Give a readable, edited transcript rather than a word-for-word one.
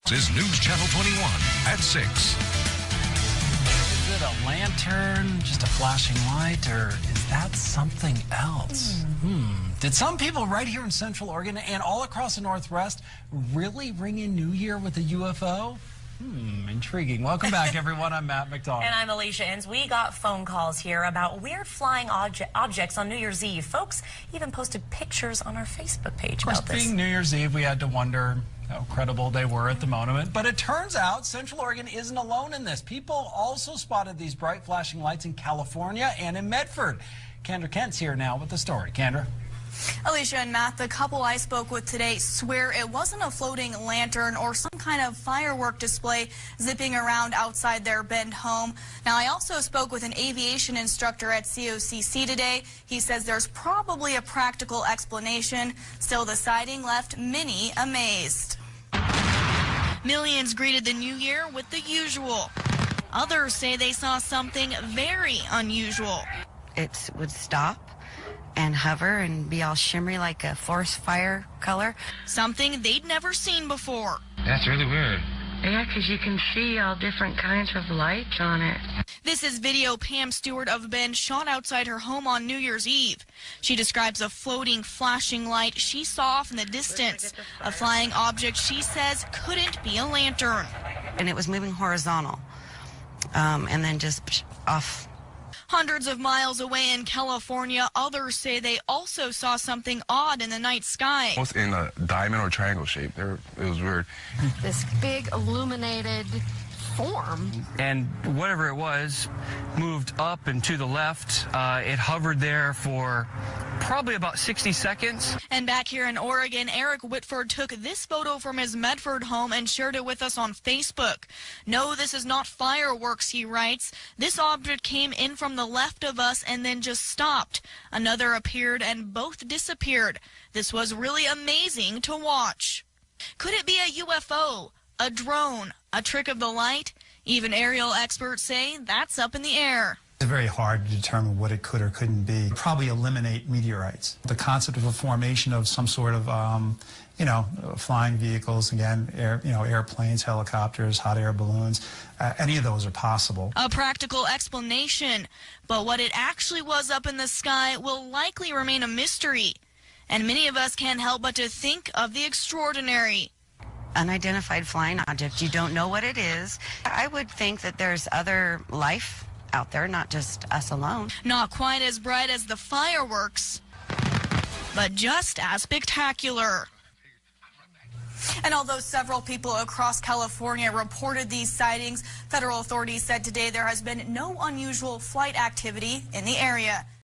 This is News Channel 21 at 6. Is it a lantern, just a flashing light, or is that something else? Did some people right here in Central Oregon and all across the Northwest really ring in New Year with a UFO? Intriguing. Welcome back, everyone. I'm Matt McDonald. And I'm Alicia Inns. We got phone calls here about weird flying objects on New Year's Eve. Folks even posted pictures on our Facebook page about this. Being New Year's Eve, we had to wonder how credible they were at the moment. But it turns out Central Oregon isn't alone in this. People also spotted these bright flashing lights in California and in Medford. Kendra Kent's here now with the story. Kendra? Alicia and Matt, the couple I spoke with today swear it wasn't a floating lantern or some kind of firework display zipping around outside their Bend home. Now, I also spoke with an aviation instructor at COCC today. He says there's probably a practical explanation. Still, the sighting left many amazed. Millions greeted the new year with the usual. Others say they saw something very unusual. It would stop and hover and be all shimmery like a forest fire color. Something they'd never seen before. That's really weird. Yeah, because you can see all different kinds of lights on it. This is video Pam Stewart of Bend shot outside her home on New Year's Eve. She describes a floating, flashing light she saw off in the distance. A flying object she says couldn't be a lantern. And it was moving horizontal, and then just off. Hundreds of miles away in California, others say they also saw something odd in the night sky. Almost in a diamond or triangle shape. It was weird. This big illuminated form. And whatever it was moved up and to the left. It hovered there for probably about 60 seconds. And back here in Oregon, Eric Whitford took this photo from his Medford home and shared it with us on Facebook. No, this is not fireworks, he writes. This object came in from the left of us and then just stopped. Another appeared and both disappeared. This was really amazing to watch. Could it be a UFO, a drone, a trick of the light? Even aerial experts say that's up in the air. It's very hard to determine what it could or couldn't be. Probably eliminate meteorites. The concept of a formation of some sort of, flying vehicles, again, airplanes, helicopters, hot air balloons, any of those are possible. A practical explanation, but what it actually was up in the sky will likely remain a mystery. And many of us can't help but to think of the extraordinary. Unidentified flying object. You don't know what it is. I would think that there's other life out there, not just us alone. Not quite as bright as the fireworks, but just as spectacular. And although several people across California reported these sightings, federal authorities said today there has been no unusual flight activity in the area.